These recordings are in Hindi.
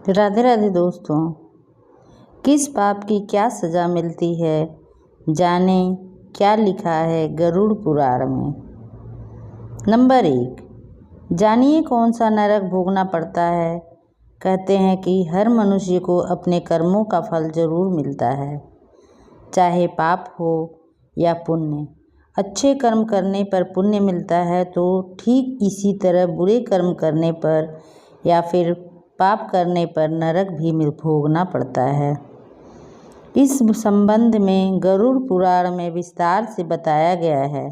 राधे राधे दोस्तों, किस पाप की क्या सज़ा मिलती है, जाने क्या लिखा है गरुड़ पुराण में। नंबर 1, जानिए कौन सा नरक भोगना पड़ता है। कहते हैं कि हर मनुष्य को अपने कर्मों का फल जरूर मिलता है, चाहे पाप हो या पुण्य। अच्छे कर्म करने पर पुण्य मिलता है तो ठीक इसी तरह बुरे कर्म करने पर या फिर पाप करने पर नरक भी भोगना पड़ता है। इस संबंध में गरुड़ पुराण में विस्तार से बताया गया है।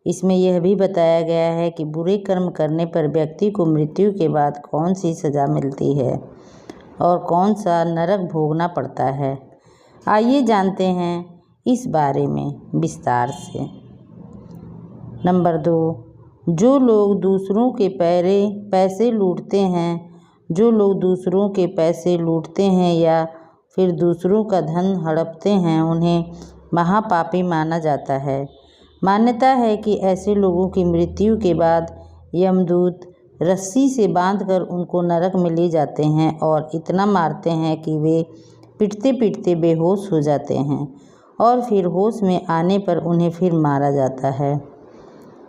इसमें यह भी बताया गया है कि बुरे कर्म करने पर व्यक्ति को मृत्यु के बाद कौन सी सज़ा मिलती है और कौन सा नरक भोगना पड़ता है। आइए जानते हैं इस बारे में विस्तार से। नंबर 2, जो लोग दूसरों के पैसे लूटते हैं या फिर दूसरों का धन हड़पते हैं, उन्हें महापापी माना जाता है। मान्यता है कि ऐसे लोगों की मृत्यु के बाद यमदूत रस्सी से बांधकर उनको नरक में ले जाते हैं और इतना मारते हैं कि वे पिटते पिटते बेहोश हो जाते हैं और फिर होश में आने पर उन्हें फिर मारा जाता है।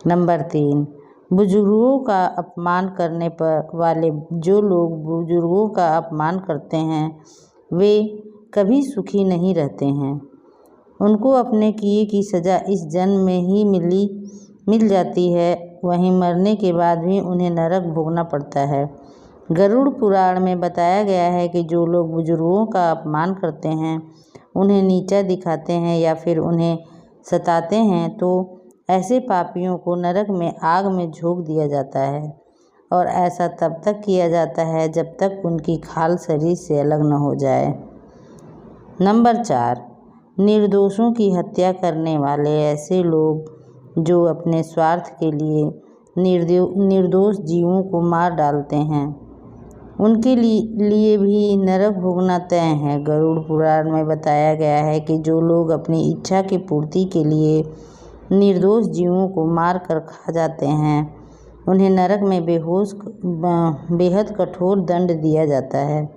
नंबर 3, बुजुर्गों का अपमान करने वाले जो लोग बुजुर्गों का अपमान करते हैं वे कभी सुखी नहीं रहते हैं। उनको अपने किए की सज़ा इस जन्म में ही मिल जाती है, वहीं मरने के बाद भी उन्हें नरक भोगना पड़ता है। गरुड़ पुराण में बताया गया है कि जो लोग बुजुर्गों का अपमान करते हैं, उन्हें नीचा दिखाते हैं या फिर उन्हें सताते हैं तो ऐसे पापियों को नरक में आग में झोंक दिया जाता है और ऐसा तब तक किया जाता है जब तक उनकी खाल शरीर से अलग न हो जाए। नंबर 4, निर्दोषों की हत्या करने वाले ऐसे लोग जो अपने स्वार्थ के लिए निर्दोष जीवों को मार डालते हैं, उनके लिए भी नरक भोगना तय है। गरुड़ पुराण में बताया गया है कि जो लोग अपनी इच्छा की पूर्ति के लिए निर्दोष जीवों को मार कर खा जाते हैं, उन्हें नरक में बेहद कठोर दंड दिया जाता है।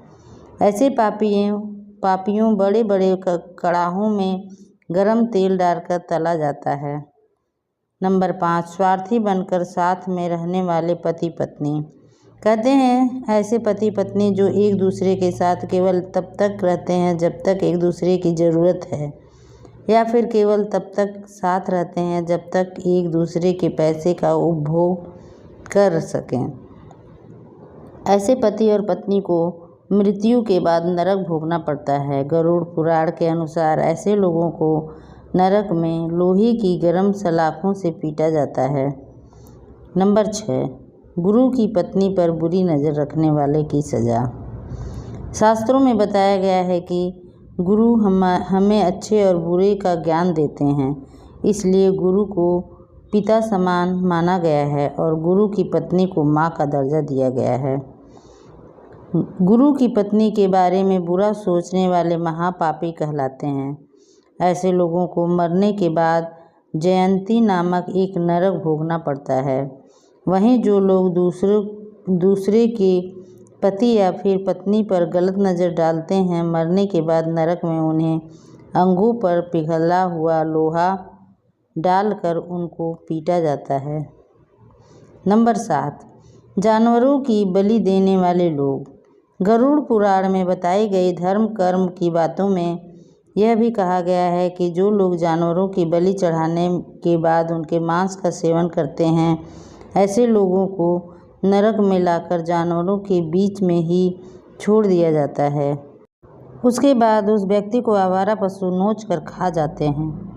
ऐसे पापियों बड़े बड़े कड़ाहों में गरम तेल डालकर तला जाता है। नंबर 5, स्वार्थी बनकर साथ में रहने वाले पति पत्नी। कहते हैं ऐसे पति पत्नी जो एक दूसरे के साथ केवल तब तक रहते हैं जब तक एक दूसरे की ज़रूरत है या फिर केवल तब तक साथ रहते हैं जब तक एक दूसरे के पैसे का उपभोग कर सकें। ऐसे पति और पत्नी को मृत्यु के बाद नरक भोगना पड़ता है। गरुड़ पुराण के अनुसार ऐसे लोगों को नरक में लोहे की गर्म सलाखों से पीटा जाता है। नंबर 6, गुरु की पत्नी पर बुरी नज़र रखने वाले की सज़ा। शास्त्रों में बताया गया है कि गुरु हमें अच्छे और बुरे का ज्ञान देते हैं, इसलिए गुरु को पिता समान माना गया है और गुरु की पत्नी को माँ का दर्जा दिया गया है। गुरु की पत्नी के बारे में बुरा सोचने वाले महापापी कहलाते हैं। ऐसे लोगों को मरने के बाद जयंती नामक एक नरक भोगना पड़ता है। वहीं जो लोग दूसरे के पति या फिर पत्नी पर गलत नज़र डालते हैं, मरने के बाद नरक में उन्हें अंगों पर पिघला हुआ लोहा डालकर उनको पीटा जाता है। नंबर 7, जानवरों की बलि देने वाले लोग। गरुड़ पुराण में बताई गई धर्म कर्म की बातों में यह भी कहा गया है कि जो लोग जानवरों की बलि चढ़ाने के बाद उनके मांस का सेवन करते हैं, ऐसे लोगों को नरक में लाकर जानवरों के बीच में ही छोड़ दिया जाता है। उसके बाद उस व्यक्ति को आवारा पशु नोच कर खा जाते हैं।